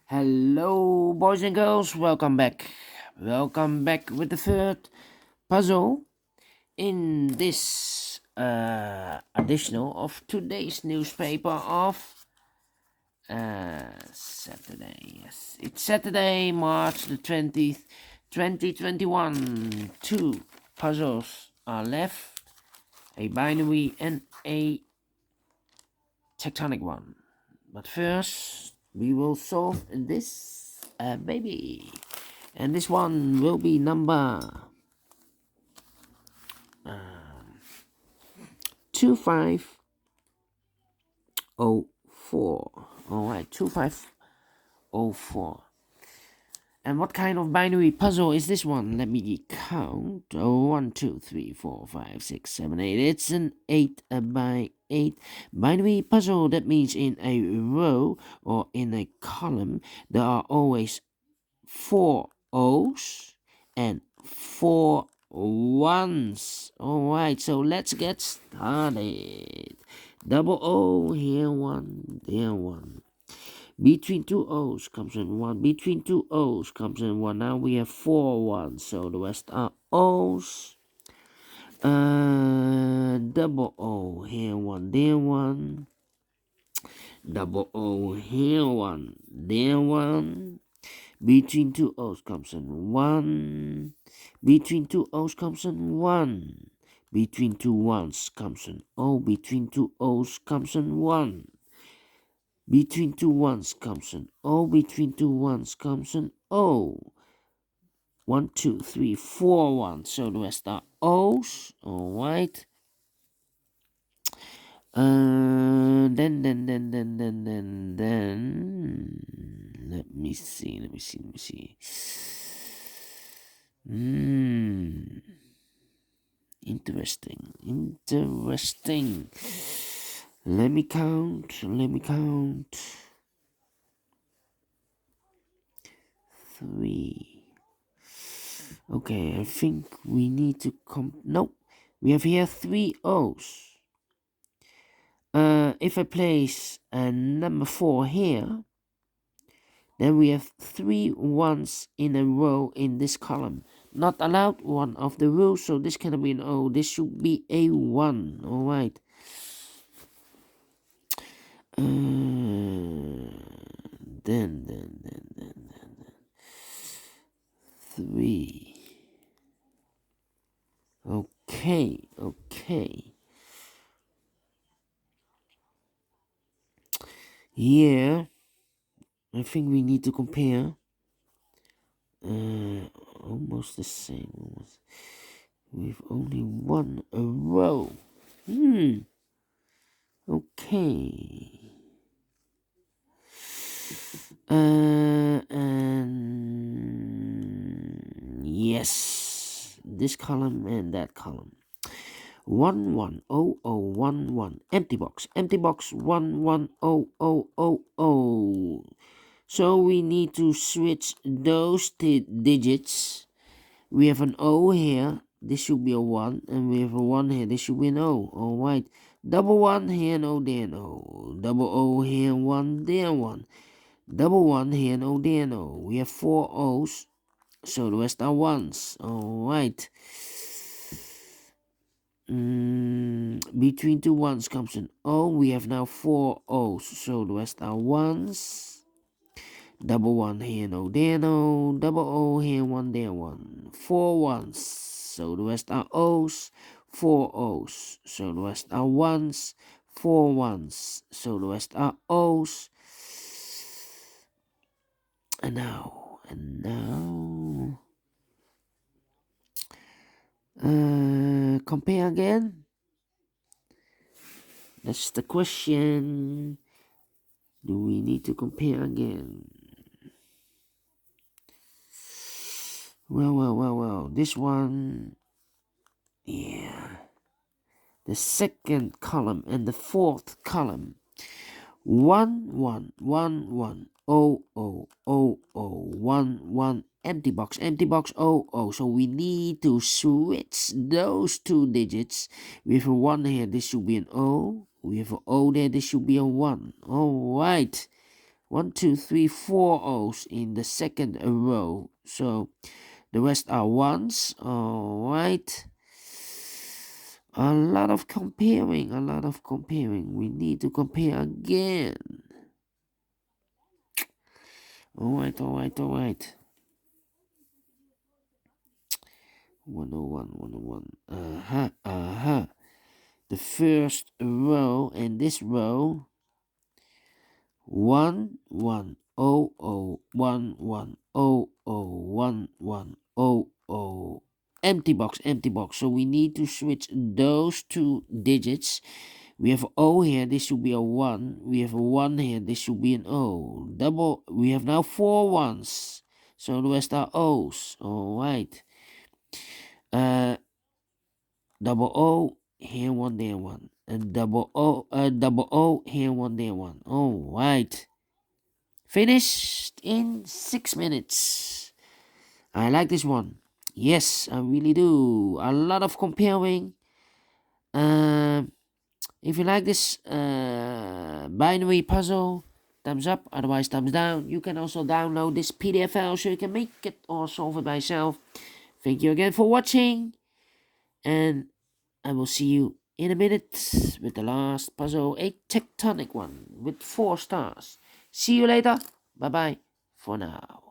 Hello, boys and girls, welcome back. Welcome back with the third puzzle in this additional of today's newspaper of Saturday. Yes, it's Saturday, March the 20th, 2021. Two puzzles are left, a binary and a tectonic one. But first, we will solve this baby. And this one will be number 2504. Alright, 2504. And what kind of binary puzzle is this one? Let me count. 1, 2, 3, 4, 5, 6, 7, 8. It's an 8 by 8 binary puzzle. That means in a row or in a column, there are always 4 O's and 4 1s. Alright, so let's get started. Double O, here one, there one. Between two O's comes in 1. Between two O's comes in 1. Now we have 4 1s, so the rest are O's. Double O, here one, there one. Double O, here one, there one. Between two O's comes in 1. Between two O's comes in 1. Between two 1s comes in O. Between two O's comes in 1. Between two 1s comes in O. Between two 1s comes in O. 1, 2, 3, 4 1s. So the rest are O's. Alright. Then. Let me see. Interesting. Let me count. 3. Okay, I think we need to nope. We have here 3 O's. If I place a number 4 here, then we have 3 1s in a row in this column. Not allowed, one of the rules, so this cannot be an O. This should be a 1. Alright. Then 3. Okay. Here, I think we need to compare. Almost the same. With only 1 a row. Okay. And yes, this column and that column. 1 1 0 0 1 1 empty box 1 1 0 0 0 0. So we need to switch those digits. We have an O here, this should be a 1, and we have a 1 here, this should be an O. Alright, double 1 here, no, there, no. Double O here, 1, there, 1. Double 1 here, no, there, no. We have 4 O's, so the rest are 1s. Alright. Between two 1s comes an O. We have now 4 O's, so the rest are 1s. Double 1 here, no, there, no. Double O here, 1, there, 1. 4 1s, so the rest are O's. 4 O's, so the rest are 1s. 4 1s, so the rest are O's. And now. Compare again. That's the question. Do we need to compare again? Well. This one, yeah. The second column and the fourth column. 1 1 1 1 0 0 0 0 1 1 empty box 0 0. So we need to switch those two digits. We have a 1 here, this should be an O. We have an O there, this should be a 1. Alright. 1, 2, 3, 4 O's in the second row. So the rest are ones. All right. A lot of comparing. A lot of comparing. We need to compare again. All right. All right. All right. 101, 101. The first row and this row, 1 1 0 0 1 1 0 0 1 1 0 0. Empty box, empty box. So we need to switch those two digits. We have O here, this should be a 1. We have a 1 here, this should be an O. Double, we have now 4 ones. So the rest are O's. Alright. Double O, here one, there one. And double O, here one, there one. Alright. Finished in 6 minutes. I like this one. Yes, I really do. A lot of comparing. If you like this binary puzzle, thumbs up, otherwise thumbs down. You can also download this PDF file so you can make it or solve it by yourself. Thank you again for watching, and I will see you in a minute with the last puzzle, a tectonic one with 4 stars. See you later. Bye bye for now.